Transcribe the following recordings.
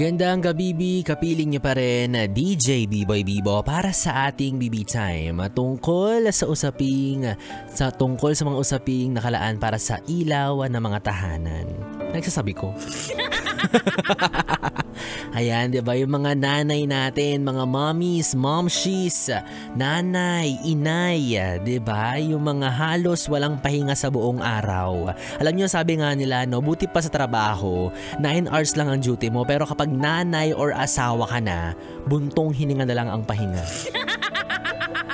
Gandang gabi, kapiling niyo pa rin DJ B-Boy Bibo para sa ating BB Time tungkol sa mga usaping nakalaan para sa ilaw ng mga tahanan. Nagsasabi ko. Ayan, diba yung mga nanay natin, mga mommies, momshies, nanay, inay, diba? Yung mga halos walang pahinga sa buong araw. Alam nyo, sabi nga nila, no, buti pa sa trabaho, 9 hours lang ang duty mo, pero kapag nanay or asawa ka na, buntong hininga na lang ang pahinga.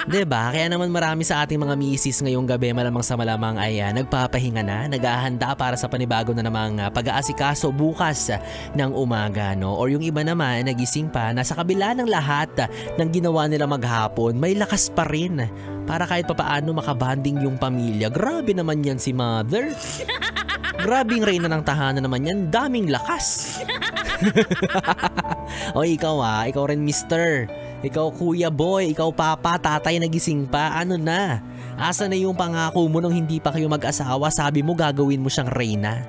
Diba? Kaya naman marami sa ating mga misis ngayong gabi malamang sa malamang ay nagpapahinga na, naghahanda para sa panibago na namang pag-aasikaso bukas ng umaga, no? Or yung iba naman nagising pa, nasa kabila ng lahat ng ginawa nila maghapon, may lakas pa rin para kahit papaano makabanding yung pamilya. Grabe naman yan si mother. Grabing reyna ng tahanan naman yan, daming lakas. O ikaw ikaw rin mister. Ikaw kuya boy, ikaw papa, tatay nagising pa, ano na? Asa na yung pangako mo nung hindi pa kayo mag-asawa, sabi mo gagawin mo siyang reyna?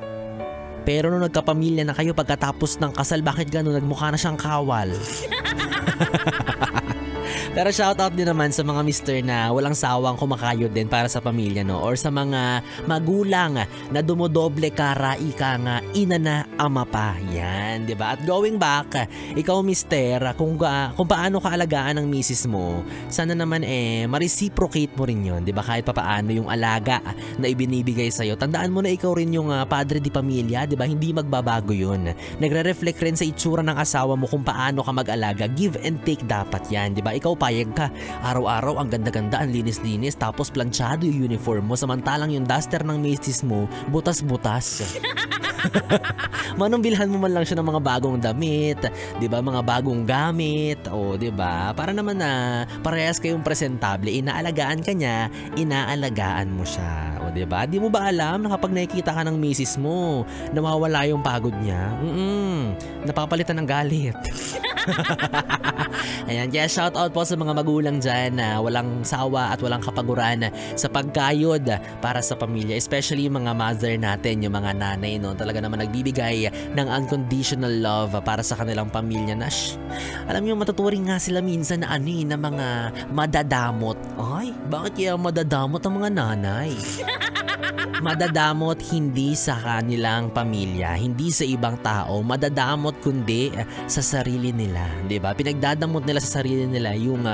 Pero nung nagkapamilya na kayo pagkatapos ng kasal, bakit gano'n nagmukha na siyang kawal? Pero shoutout din naman sa mga mister na walang sawang kumakayod din para sa pamilya, no? Or sa mga magulang na dumodoble kara, ika nga, ina na ama pa. Yan, di ba? At going back, ikaw mister, kung paano ka alagaan ng misis mo, sana naman ma-reciprocate mo rin yun, di ba? Kahit papaano yung alaga na ibinibigay sa'yo. Tandaan mo na ikaw rin yung padre di pamilya, di ba? Hindi magbabago yun. Nagre-reflect rin sa itsura ng asawa mo kung paano ka mag-alaga. Give and take dapat yan, di ba? Ikaw payag ka. Araw-araw ang ganda-ganda, ang linis-linis, tapos planchado yung uniform mo, samantalang yung duster ng misis mo, butas-butas. Manong bilhan mo man lang siya ng mga bagong damit, 'di ba? Mga bagong gamit, o 'di ba? Para naman na parehas kayong presentable, inaalagaan ka niya, inaalagaan mo siya. O 'di ba? Di mo ba alam na kapag nakikita ka ng misis mo, nawawala yung pagod niya? Napapalitan ng galit. Ayan, kaya shout out po sa mga magulang dyan na walang sawa at walang kapaguran sa pagkayod para sa pamilya, especially yung mga mother natin, yung mga nanay, no? Talaga naman nagbibigay ng unconditional love para sa kanilang pamilya na alam niyo, matuturing nga sila minsan na na mga madadamot. Ay, bakit kaya madadamot ang mga nanay? Madadamot hindi sa kanilang pamilya, hindi sa ibang tao, madadamot kundi sa sarili nila, 'di ba? Pinagdadamot nila sa sarili nila yung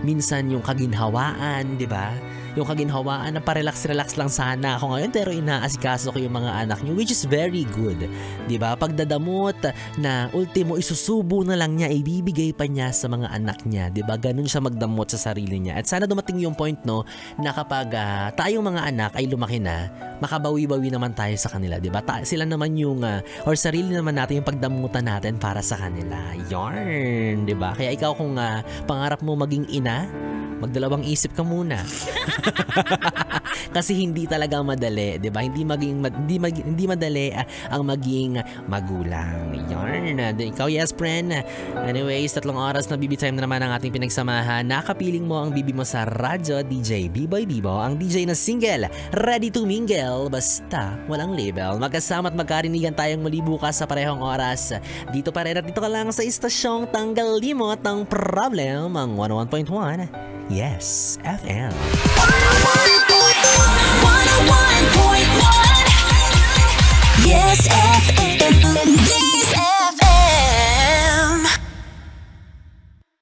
minsan yung kaginhawaan, 'di ba? Yung kaginhawaan na pa-relax-relax lang sana ako ngayon pero inaasikaso ko yung mga anak niyo, which is very good. 'Di ba? Pagdadamot na ultimo isusubo na lang niya, ibibigay pa niya sa mga anak niya, 'di ba? Ganun siya magdamot sa sarili niya. At sana dumating yung point, no, na kapag tayong mga anak ay lumaki na, makabawi-bawi naman tayo sa kanila, 'di ba? Sila naman yung or sarili naman natin yung pagdamutan natin para sa kanila. Yarn, 'di ba? Kaya ikaw kung pangarap mo maging ina, magdalawang isip ka muna. Kasi hindi talaga madali, 'di ba? Hindi madali ang maging magulang. Yarn. Ikaw, yes friend. Anyways, 3 oras na BB Time na naman ang ating pinagsamahan. Nakapiling mo ang BB mo sa radyo, DJ B-Boy Bibo, ang DJ na single, ready to mingle, basta walang label. Magkasama at magkarinigan tayong muli bukas sa parehong oras. Dito pa rin at dito ka lang sa istasyong tanggal limot ng problem, ang 101.1. Yes, FM. 101.1